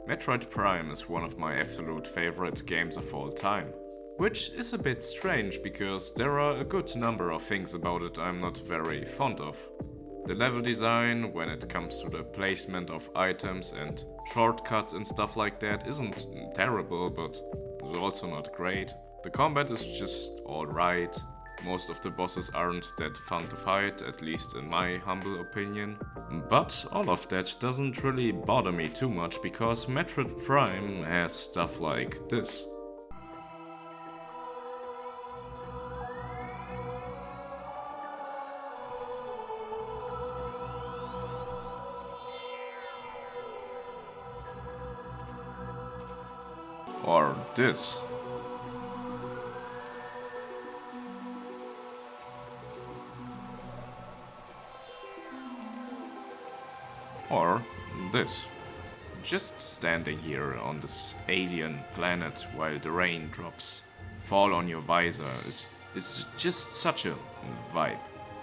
Metroid Prime is one of my absolute favorite games of all time. Which is a bit strange because there are a good number of things about it I'm not very fond of. The level design, when it comes to the placement of items and shortcuts and stuff like that, isn't terrible, but is also not great. The combat is just alright. Most of the bosses aren't that fun to fight, at least in my humble opinion. But all of that doesn't really bother me too much because Metroid Prime has stuff like this. Or this. Or this. Just standing here on this alien planet while the raindrops fall on your visor is just such a vibe.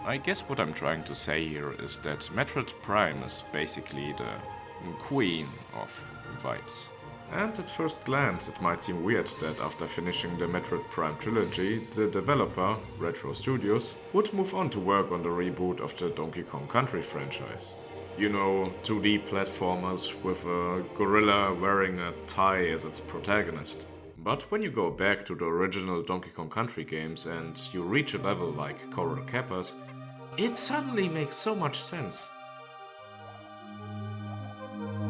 I guess what I'm trying to say here is that Metroid Prime is basically the queen of vibes. And at first glance it might seem weird that after finishing the Metroid Prime trilogy, the developer, Retro Studios, would move on to work on the reboot of the Donkey Kong Country franchise. You know, 2D platformers with a gorilla wearing a tie as its protagonist. But when you go back to the original Donkey Kong Country games and you reach a level like Coral Kappa's, it suddenly makes so much sense.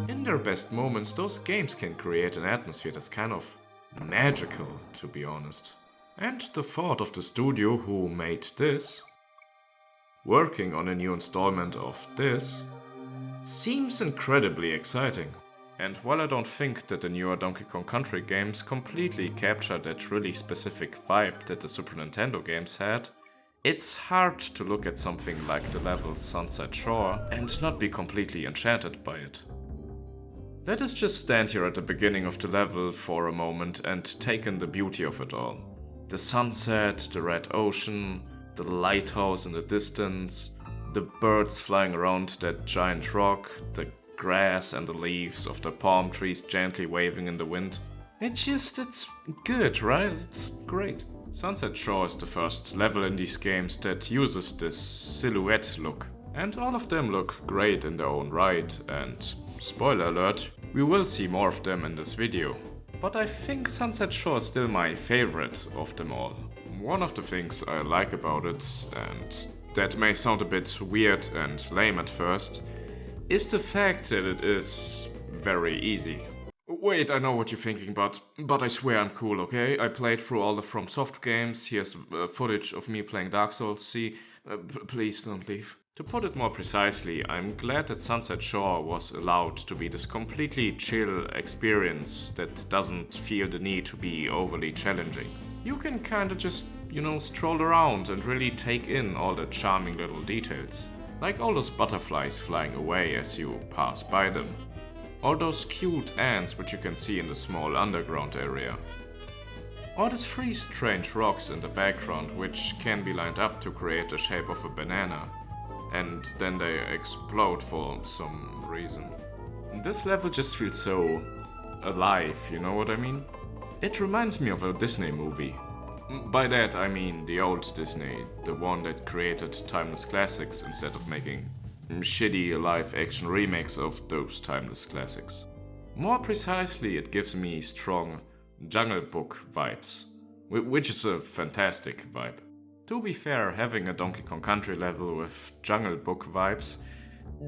In their best moments, those games can create an atmosphere that's kind of magical, to be honest. And the thought of the studio who made this, working on a new installment of this, seems incredibly exciting. And while I don't think that the newer Donkey Kong Country games completely capture that really specific vibe that the Super Nintendo games had, it's hard to look at something like the level Sunset Shore and not be completely enchanted by it. Let us just stand here at the beginning of the level for a moment and take in the beauty of it all. The sunset, the red ocean, the lighthouse in the distance, the birds flying around that giant rock, the grass and the leaves of the palm trees gently waving in the wind. It's good, right? It's great. Sunset Shore is the first level in these games that uses this silhouette look. And all of them look great in their own right, and spoiler alert, we will see more of them in this video. But I think Sunset Shore is still my favorite of them all. One of the things I like about it, and that may sound a bit weird and lame at first, is the fact that it is very easy. Wait, I know what you're thinking, but I swear I'm cool, okay? I played through all the FromSoft games, here's footage of me playing Dark Souls, see? Please don't leave. To put it more precisely, I'm glad that Sunset Shore was allowed to be this completely chill experience that doesn't feel the need to be overly challenging. You can kinda just, stroll around and really take in all the charming little details. Like all those butterflies flying away as you pass by them. All those cute ants which you can see in the small underground area. Or these three strange rocks in the background which can be lined up to create the shape of a banana. And then they explode for some reason. This level just feels so alive, you know what I mean? It reminds me of a Disney movie. By that I mean the old Disney, the one that created timeless classics instead of making shitty live-action remakes of those timeless classics. More precisely, it gives me strong Jungle Book vibes, which is a fantastic vibe. To be fair, having a Donkey Kong Country level with Jungle Book vibes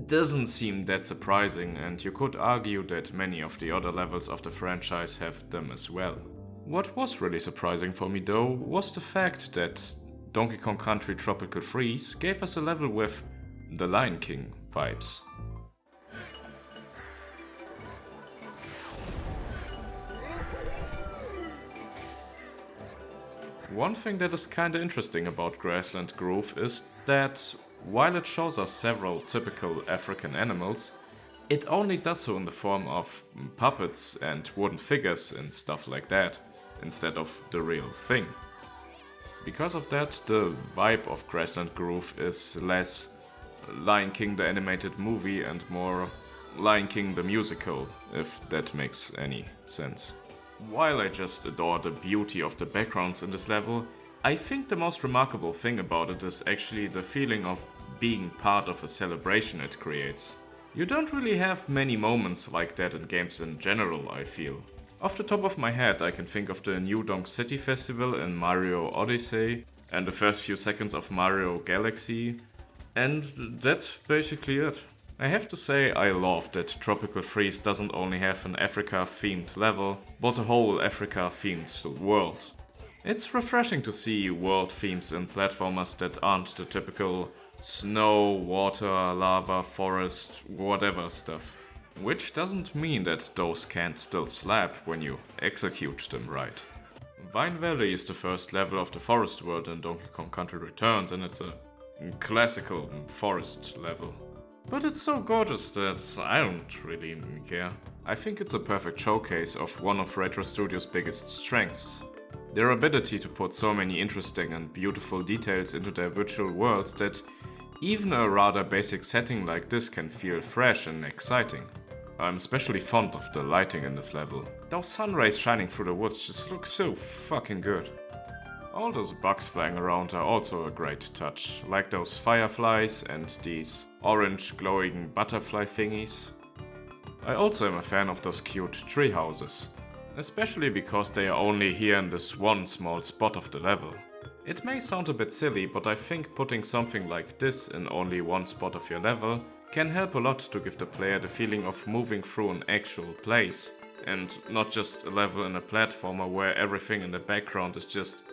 doesn't seem that surprising, and you could argue that many of the other levels of the franchise have them as well. What was really surprising for me though was the fact that Donkey Kong Country Tropical Freeze gave us a level with The Lion King vibes. One thing that is kinda interesting about Grassland Groove is that while it shows us several typical African animals, it only does so in the form of puppets and wooden figures and stuff like that, instead of the real thing. Because of that, the vibe of Grassland Groove is less Lion King the animated movie and more Lion King the musical, if that makes any sense. While I just adore the beauty of the backgrounds in this level, I think the most remarkable thing about it is actually the feeling of being part of a celebration it creates. You don't really have many moments like that in games in general, I feel. Off the top of my head, I can think of the New Donk City Festival in Mario Odyssey, and the first few seconds of Mario Galaxy, and that's basically it. I have to say I love that Tropical Freeze doesn't only have an Africa-themed level, but a whole Africa-themed world. It's refreshing to see world themes in platformers that aren't the typical snow, water, lava, forest, whatever stuff. Which doesn't mean that those can't still slap when you execute them right. Vine Valley is the first level of the forest world in Donkey Kong Country Returns, and it's a classical forest level. But it's so gorgeous that I don't really care. I think it's a perfect showcase of one of Retro Studios' biggest strengths. Their ability to put so many interesting and beautiful details into their virtual worlds that even a rather basic setting like this can feel fresh and exciting. I'm especially fond of the lighting in this level. Those sun rays shining through the woods just look so fucking good. All those bugs flying around are also a great touch, like those fireflies and these orange glowing butterfly thingies. I also am a fan of those cute tree houses, especially because they are only here in this one small spot of the level. It may sound a bit silly, but I think putting something like this in only one spot of your level can help a lot to give the player the feeling of moving through an actual place, and not just a level in a platformer where everything in the background is just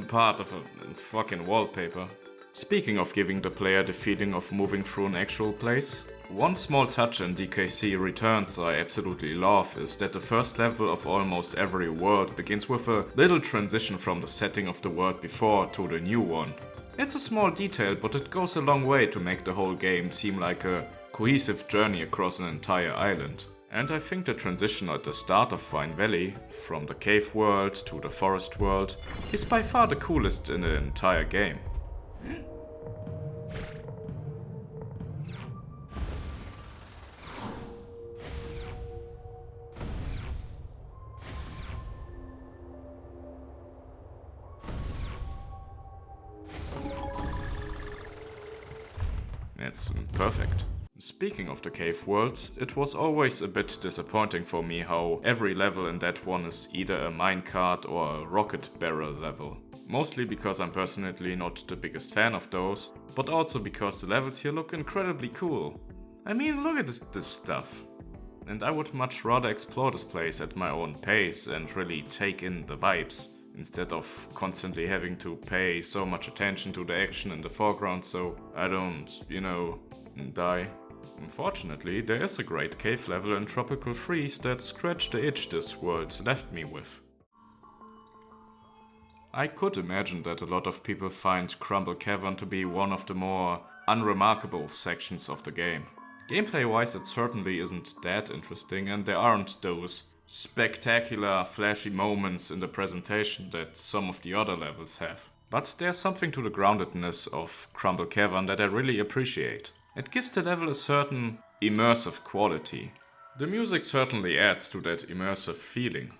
part of a fucking wallpaper. Speaking of giving the player the feeling of moving through an actual place, one small touch in DKC Returns I absolutely love is that the first level of almost every world begins with a little transition from the setting of the world before to the new one. It's a small detail, but it goes a long way to make the whole game seem like a cohesive journey across an entire island. And I think the transition at the start of Vine Valley, from the cave world to the forest world, is by far the coolest in the entire game. It's perfect. Speaking of the cave worlds, it was always a bit disappointing for me how every level in that one is either a minecart or a rocket barrel level. Mostly because I'm personally not the biggest fan of those, but also because the levels here look incredibly cool. I mean, look at this stuff. And I would much rather explore this place at my own pace and really take in the vibes, instead of constantly having to pay so much attention to the action in the foreground so I don't, die. Unfortunately, there is a great cave level in Tropical Freeze that scratched the itch this world left me with. I could imagine that a lot of people find Crumble Cavern to be one of the more unremarkable sections of the game. Gameplay-wise, it certainly isn't that interesting, and there aren't those spectacular, flashy moments in the presentation that some of the other levels have. But there's something to the groundedness of Crumble Cavern that I really appreciate. It gives the level a certain immersive quality. The music certainly adds to that immersive feeling.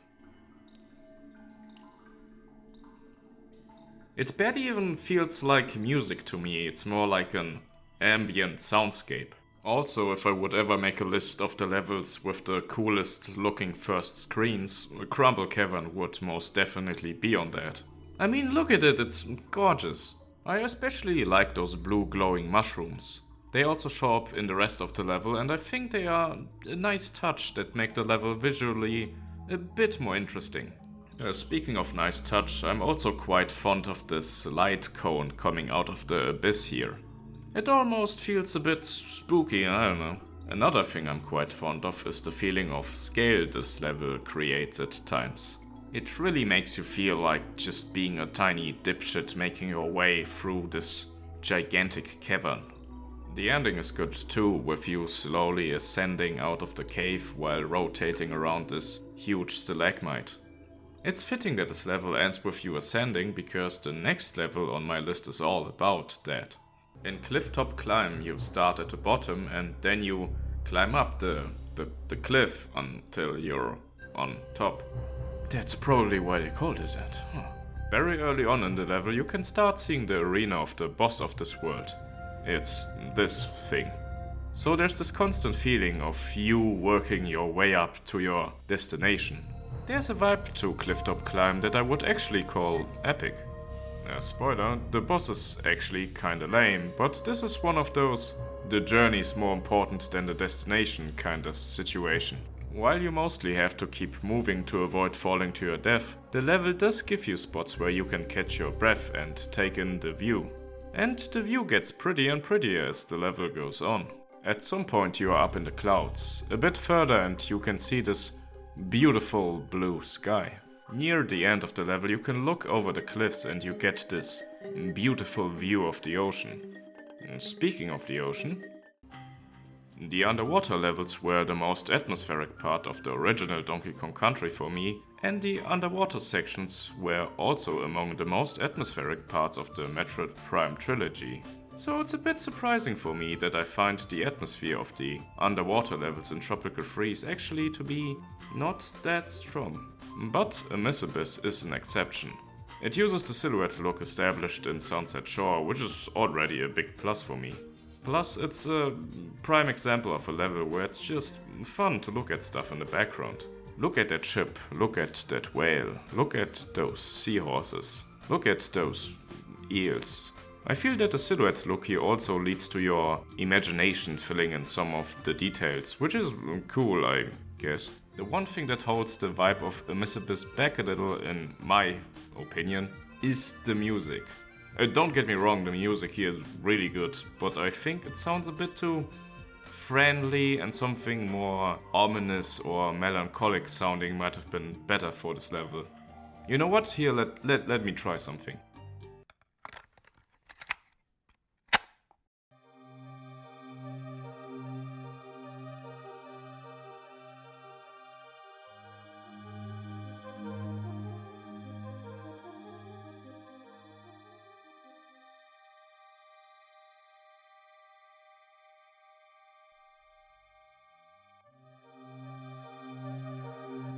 It barely even feels like music to me, it's more like an ambient soundscape. Also, if I would ever make a list of the levels with the coolest looking first screens, Crumble Cavern would most definitely be on that. I mean, look at it, it's gorgeous. I especially like those blue glowing mushrooms. They also show up in the rest of the level, and I think they are a nice touch that make the level visually a bit more interesting. Speaking of nice touch, I'm also quite fond of this light cone coming out of the abyss here. It almost feels a bit spooky, I don't know. Another thing I'm quite fond of is the feeling of scale this level creates at times. It really makes you feel like just being a tiny dipshit making your way through this gigantic cavern. The ending is good too, with you slowly ascending out of the cave while rotating around this huge stalagmite. It's fitting that this level ends with you ascending, because the next level on my list is all about that. In Clifftop Climb you start at the bottom and then you climb up the cliff until you're on top. That's probably why they called it that. Huh. Very early on in the level, you can start seeing the arena of the boss of this world. It's this thing. So there's this constant feeling of you working your way up to your destination. There's a vibe to Clifftop Climb that I would actually call epic. Spoiler, the boss is actually kinda lame, but this is one of those the journey's more important than the destination kind of situation. While you mostly have to keep moving to avoid falling to your death, the level does give you spots where you can catch your breath and take in the view. And the view gets prettier and prettier as the level goes on. At some point you are up in the clouds, a bit further, and you can see this beautiful blue sky. Near the end of the level you can look over the cliffs and you get this beautiful view of the ocean. Speaking of the ocean, the underwater levels were the most atmospheric part of the original Donkey Kong Country for me, and the underwater sections were also among the most atmospheric parts of the Metroid Prime trilogy. So it's a bit surprising for me that I find the atmosphere of the underwater levels in Tropical Freeze actually to be not that strong. But Abyss is an exception. It uses the silhouette look established in Sunset Shore, which is already a big plus for me. Plus, it's a prime example of a level where it's just fun to look at stuff in the background. Look at that ship, look at that whale, look at those seahorses, look at those eels. I feel that the silhouette look here also leads to your imagination filling in some of the details, which is cool, I guess. The one thing that holds the vibe of Abyss back a little, in my opinion, is the music. Don't get me wrong, the music here is really good, but I think it sounds a bit too friendly, and something more ominous or melancholic sounding might have been better for this level. You know what? Here, let me try something.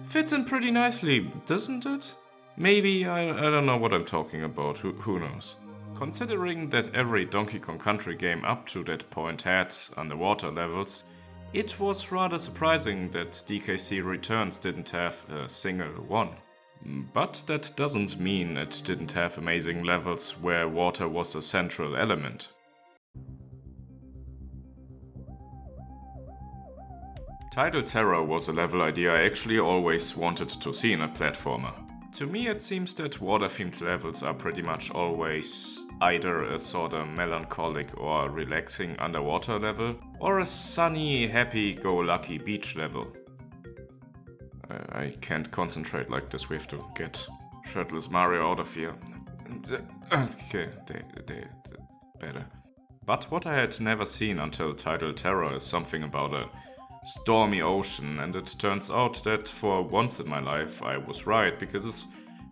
Fits in pretty nicely, doesn't it? Maybe, I don't know what I'm talking about, who knows. Considering that every Donkey Kong Country game up to that point had underwater levels, it was rather surprising that DKC Returns didn't have a single one. But that doesn't mean it didn't have amazing levels where water was a central element. Tidal Terror was a level idea I actually always wanted to see in a platformer. To me it seems that water-themed levels are pretty much always either a sort of melancholic or relaxing underwater level, or a sunny, happy-go-lucky beach level. I can't concentrate like this, we have to get shirtless Mario out of here. Okay, better. But what I had never seen until Tidal Terror is something about a stormy ocean, and it turns out that for once in my life I was right, because it's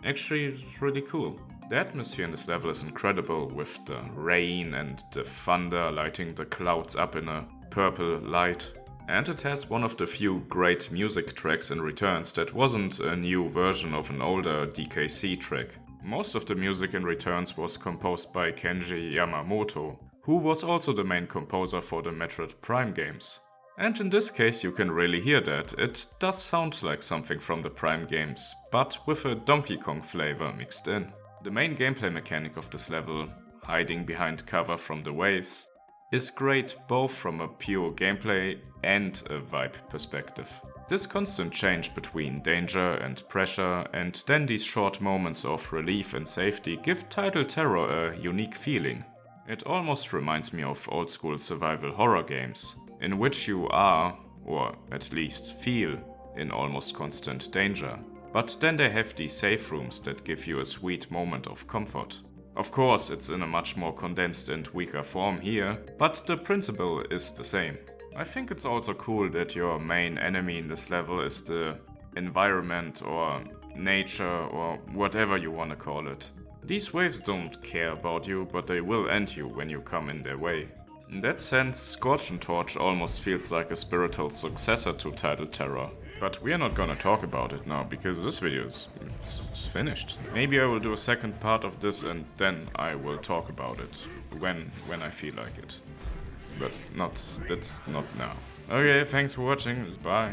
actually really cool. The atmosphere in this level is incredible, with the rain and the thunder lighting the clouds up in a purple light. And it has one of the few great music tracks in Returns that wasn't a new version of an older DKC track. Most of the music in Returns was composed by Kenji Yamamoto, who was also the main composer for the Metroid Prime games. And in this case you can really hear that. It does sound like something from the Prime games, but with a Donkey Kong flavor mixed in. The main gameplay mechanic of this level, hiding behind cover from the waves, is great both from a pure gameplay and a vibe perspective. This constant change between danger and pressure, and then these short moments of relief and safety, give Tidal Terror a unique feeling. It almost reminds me of old school survival horror games, in which you are, or at least feel, in almost constant danger. But then they have these safe rooms that give you a sweet moment of comfort. Of course, it's in a much more condensed and weaker form here, but the principle is the same. I think it's also cool that your main enemy in this level is the environment or nature or whatever you wanna call it. These waves don't care about you, but they will end you when you come in their way. In that sense, Scorch Torch almost feels like a spiritual successor to Tidal Terror. But we are not gonna talk about it now, because this video is finished. Maybe I will do a second part of this and then I will talk about it. When I feel like it. But that's not now. Okay, thanks for watching, bye.